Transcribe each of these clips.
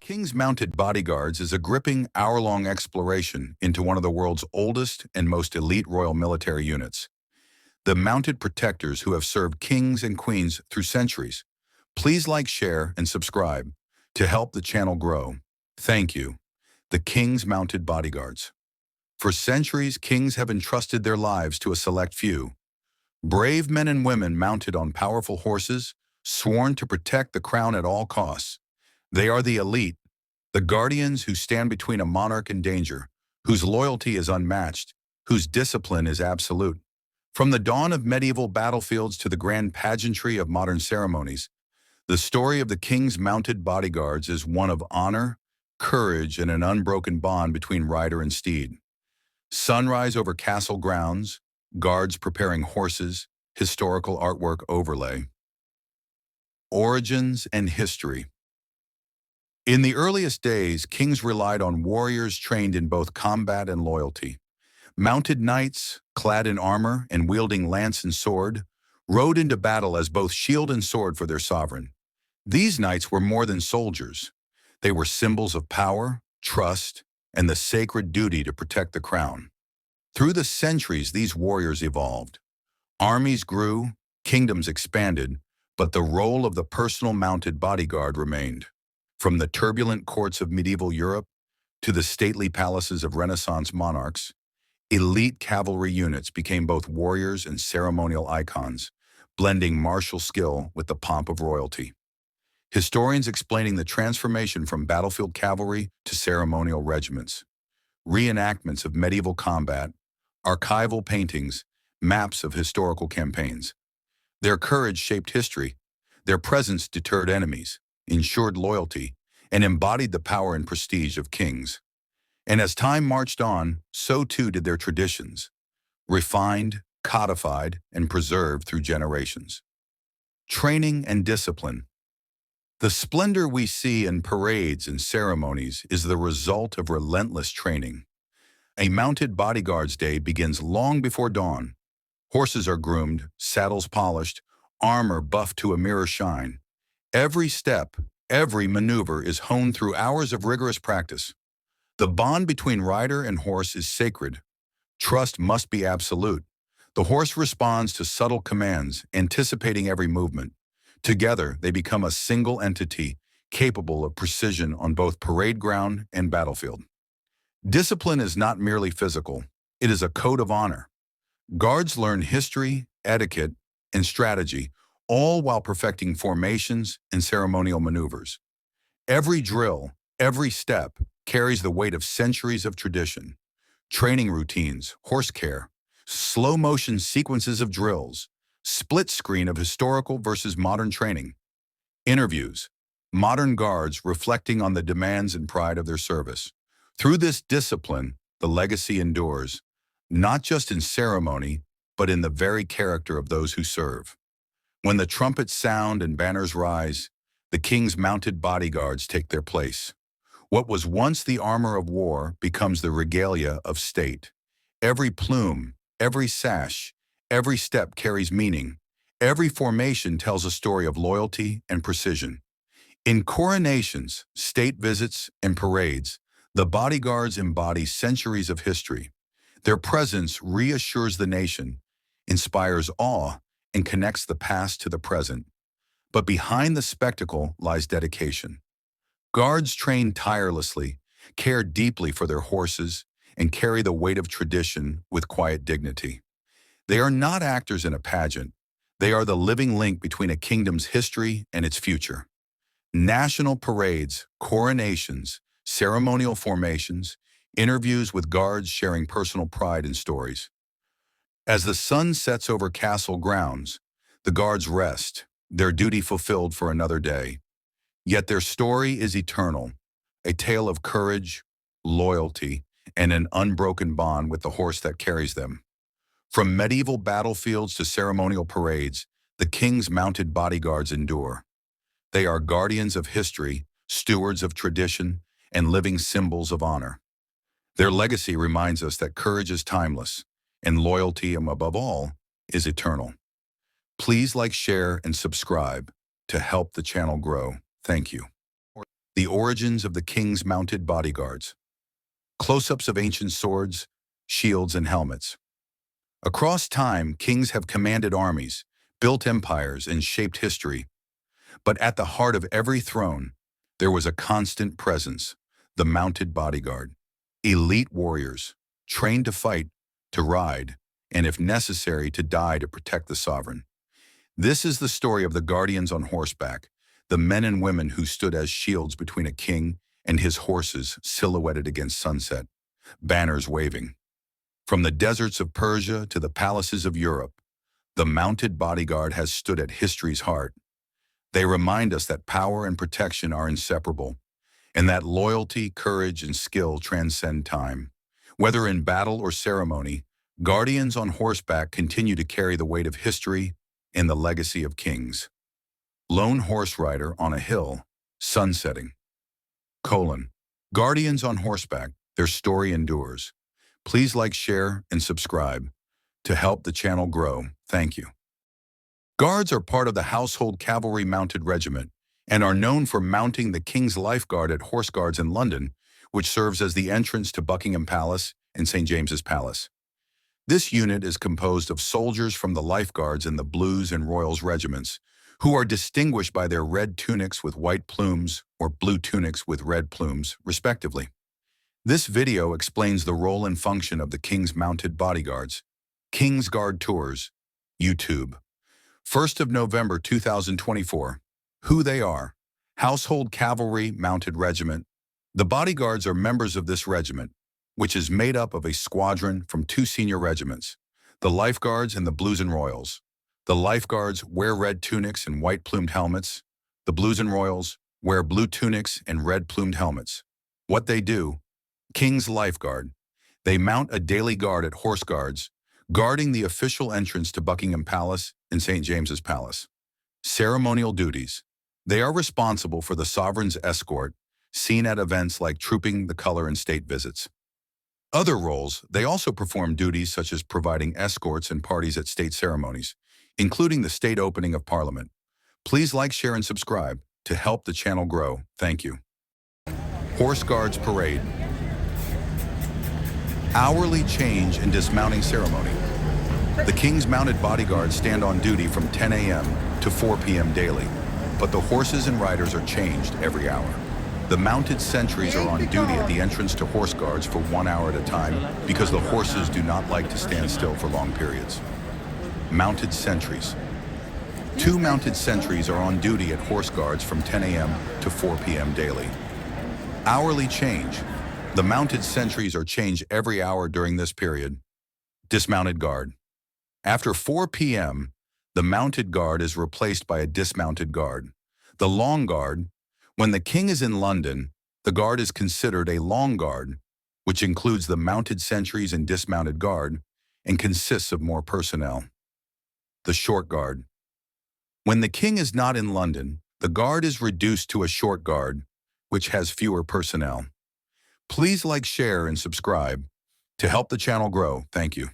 King's Mounted Bodyguards is a gripping hour-long exploration into one of the world's oldest and most elite royal military units, the mounted protectors who have served kings and queens through centuries. Please like, share, and subscribe to help the channel grow. Thank you. The King's Mounted Bodyguards. For centuries, kings have entrusted their lives to a select few. Brave men and women mounted on powerful horses, sworn to protect the crown at all costs. They are the elite, the guardians who stand between a monarch and danger, whose loyalty is unmatched, whose discipline is absolute. From the dawn of medieval battlefields to the grand pageantry of modern ceremonies, the story of the King's Mounted Bodyguards is one of honor, courage, and an unbroken bond between rider and steed. Sunrise over castle grounds, guards preparing horses, historical artwork overlay. Origins and history. In the earliest days, kings relied on warriors trained in both combat and loyalty. Mounted knights, clad in armor and wielding lance and sword, rode into battle as both shield and sword for their sovereign. These knights were more than soldiers. They were symbols of power, trust, and the sacred duty to protect the crown. Through the centuries, these warriors evolved. Armies grew, kingdoms expanded, but the role of the personal mounted bodyguard remained. From the turbulent courts of medieval Europe to the stately palaces of Renaissance monarchs, elite cavalry units became both warriors and ceremonial icons, blending martial skill with the pomp of royalty. Historians explaining the transformation from battlefield cavalry to ceremonial regiments, reenactments of medieval combat, archival paintings, maps of historical campaigns. Their courage shaped history. Their presence deterred enemies, ensured loyalty, and embodied the power and prestige of kings. And as time marched on, so too did their traditions, refined, codified, and preserved through generations. Training and discipline. The splendor we see in parades and ceremonies is the result of relentless training. A mounted bodyguard's day begins long before dawn. Horses are groomed, saddles polished, armor buffed to a mirror shine. Every step, every maneuver is honed through hours of rigorous practice. The bond between rider and horse is sacred. Trust must be absolute. The horse responds to subtle commands, anticipating every movement. Together, they become a single entity, capable of precision on both parade ground and battlefield. Discipline is not merely physical. It is a code of honor. Guards learn history, etiquette, and strategy, all while perfecting formations and ceremonial maneuvers. Every drill, every step, carries the weight of centuries of tradition. Training routines, horse care, slow-motion sequences of drills, split screen of historical versus modern training. Interviews, modern guards reflecting on the demands and pride of their service. Through this discipline, the legacy endures, not just in ceremony, but in the very character of those who serve. When the trumpets sound and banners rise, the King's Mounted Bodyguards take their place. What was once the armor of war becomes the regalia of state. Every plume, every sash, every step carries meaning. Every formation tells a story of loyalty and precision. In coronations, state visits, and parades, the bodyguards embody centuries of history. Their presence reassures the nation, inspires awe, and connects the past to the present. But behind the spectacle lies dedication. Guards train tirelessly, care deeply for their horses, and carry the weight of tradition with quiet dignity. They are not actors in a pageant. They are the living link between a kingdom's history and its future. National parades, coronations, ceremonial formations, interviews with guards sharing personal pride and stories. As the sun sets over castle grounds, the guards rest, their duty fulfilled for another day. Yet their story is eternal, a tale of courage, loyalty, and an unbroken bond with the horse that carries them. From medieval battlefields to ceremonial parades, the king's mounted bodyguards endure. They are guardians of history, stewards of tradition, and living symbols of honor. Their legacy reminds us that courage is timeless, and loyalty, above all, is eternal. Please like, share, and subscribe to help the channel grow. Thank you. The origins of the king's mounted bodyguards. Close-ups of ancient swords, shields, and helmets. Across time, kings have commanded armies, built empires, and shaped history. But at the heart of every throne, there was a constant presence, the mounted bodyguard. Elite warriors, trained to fight, to ride, and if necessary, to die to protect the sovereign. This is the story of the guardians on horseback, the men and women who stood as shields between a king and his horses silhouetted against sunset, banners waving. From the deserts of Persia to the palaces of Europe, the mounted bodyguard has stood at history's heart. They remind us that power and protection are inseparable, and that loyalty, courage, and skill transcend time. Whether in battle or ceremony, guardians on horseback continue to carry the weight of history and the legacy of kings. Lone horse rider on a hill, sunsetting. Guardians on horseback, their story endures. Please like, share, and subscribe to help the channel grow. Thank you. Guards are part of the Household Cavalry Mounted Regiment and are known for mounting the King's Life Guard at Horse Guards in London, which serves as the entrance to Buckingham Palace and St. James's Palace. This unit is composed of soldiers from the Life Guards and the Blues and Royals regiments, who are distinguished by their red tunics with white plumes or blue tunics with red plumes, respectively. This video explains the role and function of the King's Mounted Bodyguards. King's Guard Tours, YouTube. 1st of November 2024. Who they are. Household Cavalry Mounted Regiment. The bodyguards are members of this regiment, which is made up of a squadron from 2 senior regiments, the Life Guards and the Blues and Royals. The Life Guards wear red tunics and white-plumed helmets. The Blues and Royals wear blue tunics and red-plumed helmets. What they do: King's Life Guard. They mount a daily guard at Horse Guards, guarding the official entrance to Buckingham Palace and St. James's Palace. Ceremonial duties. They are responsible for the sovereign's escort, seen at events like Trooping the Colour and state visits. Other roles: they also perform duties such as providing escorts and parties at state ceremonies, including the state opening of Parliament. Please like, share, and subscribe to help the channel grow. Thank you. Horse Guards Parade. Hourly change and dismounting ceremony. The King's Mounted Bodyguards stand on duty from 10 a.m. to 4 p.m. daily, but the horses and riders are changed every hour. The mounted sentries are on duty at the entrance to Horse Guards for 1 hour at a time because the horses do not like to stand still for long periods. Mounted sentries. 2 mounted sentries are on duty at Horse Guards from 10 a.m. to 4 p.m. daily. Hourly change. The mounted sentries are changed every hour during this period. Dismounted guard. After 4 p.m., the mounted guard is replaced by a dismounted guard. The long guard. When the king is in London, the guard is considered a long guard, which includes the mounted sentries and dismounted guard, and consists of more personnel. The short guard. When the king is not in London, the guard is reduced to a short guard, which has fewer personnel. Please like, share, and subscribe to help the channel grow. Thank you.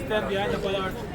Stand behind the bodyguards.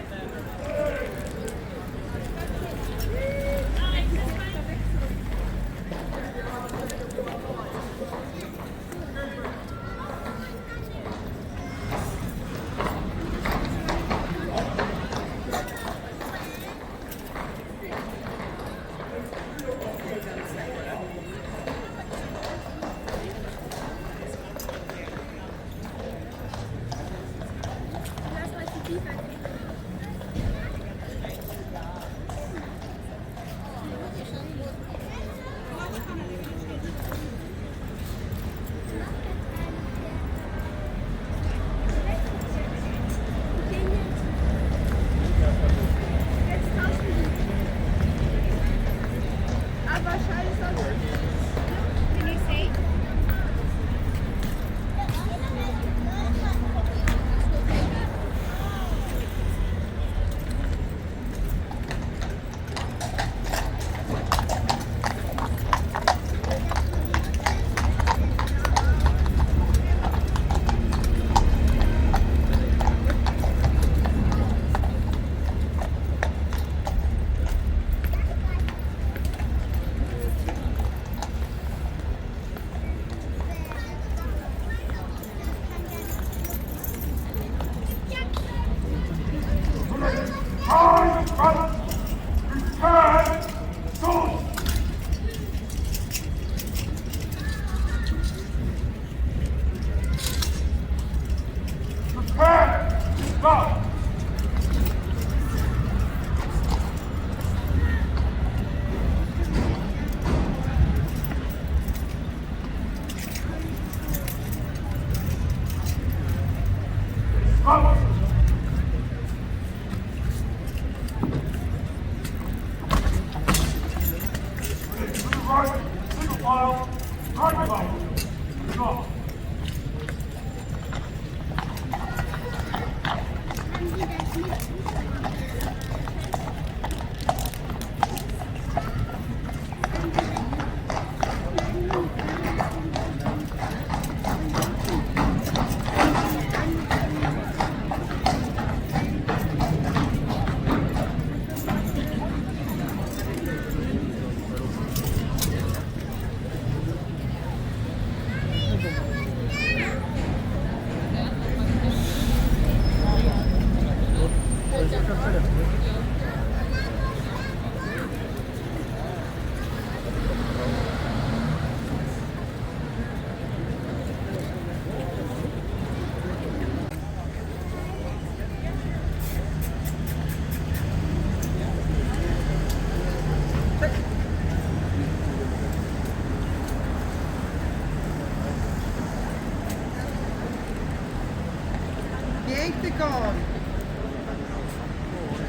gone.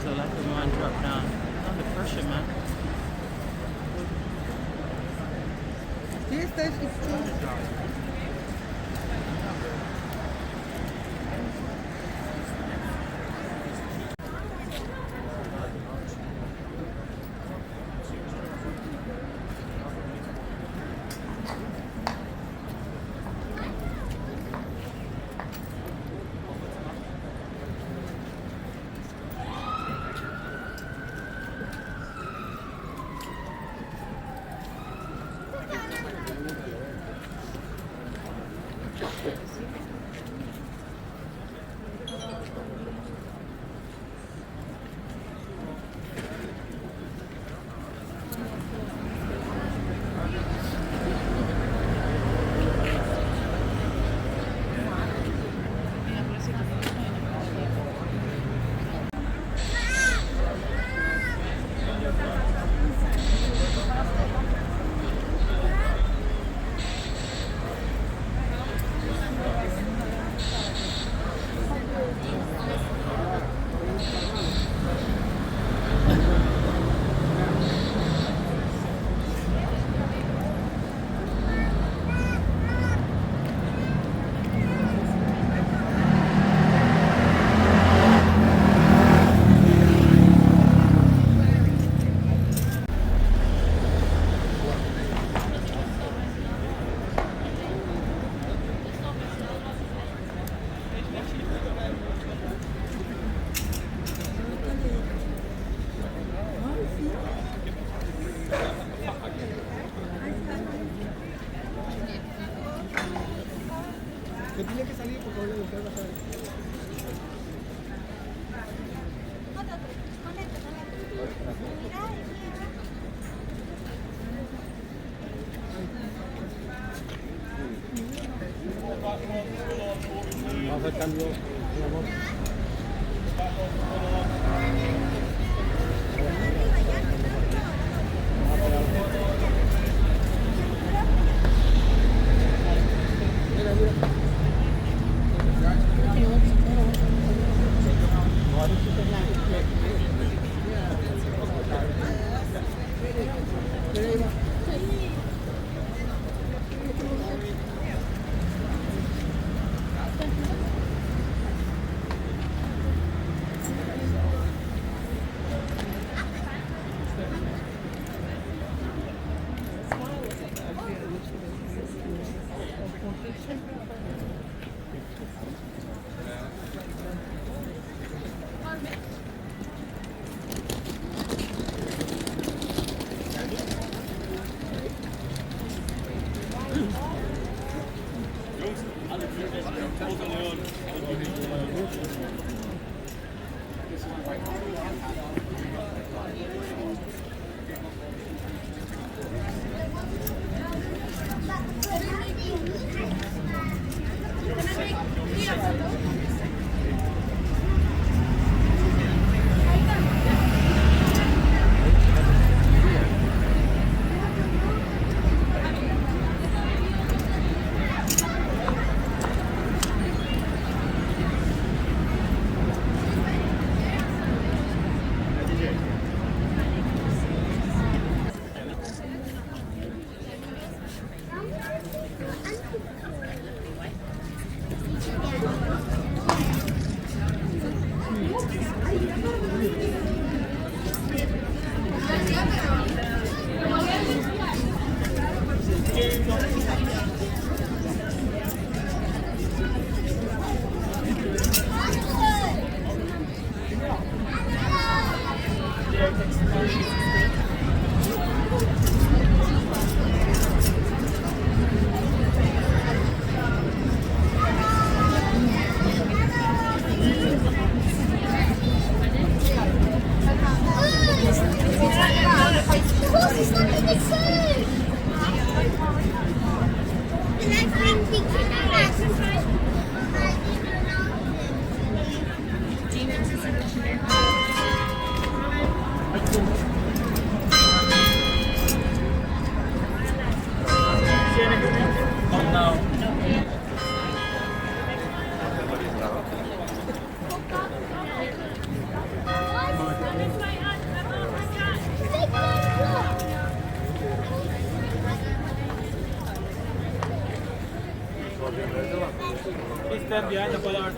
So let the mine drop down. It's under pressure, man. Yes, there's Vamos al cambio, mi amor. Please stand behind the bollards.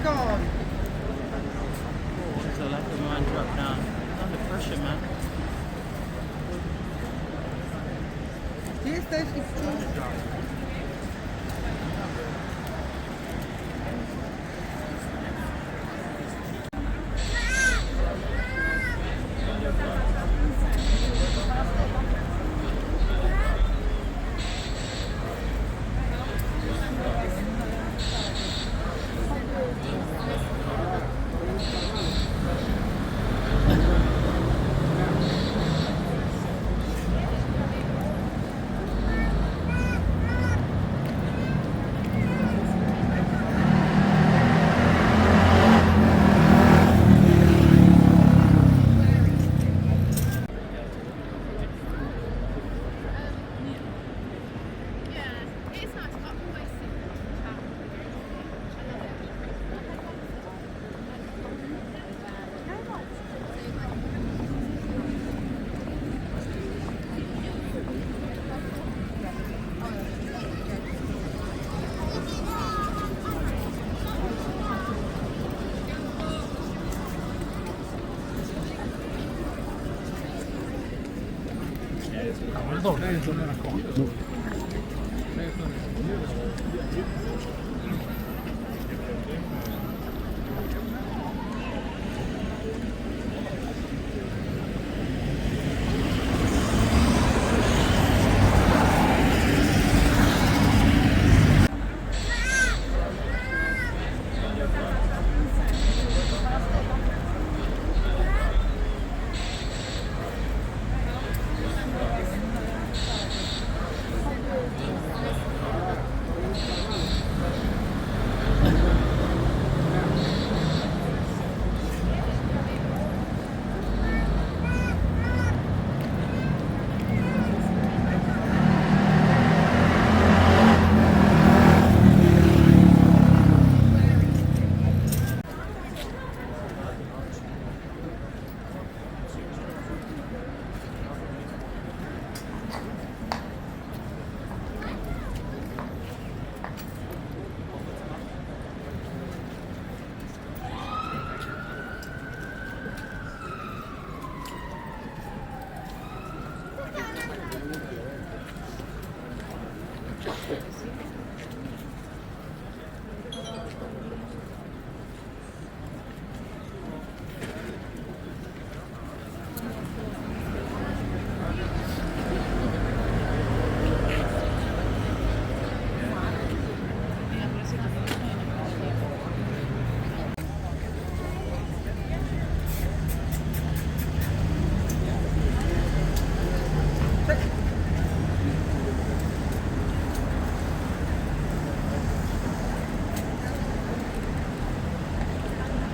Gone. So let the man drop down. Under pressure, man. Hier ist der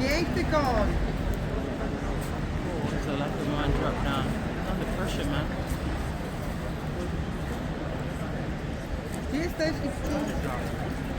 Gate gone. So let the man drop down. Under pressure, man. Hier ist der Schiff.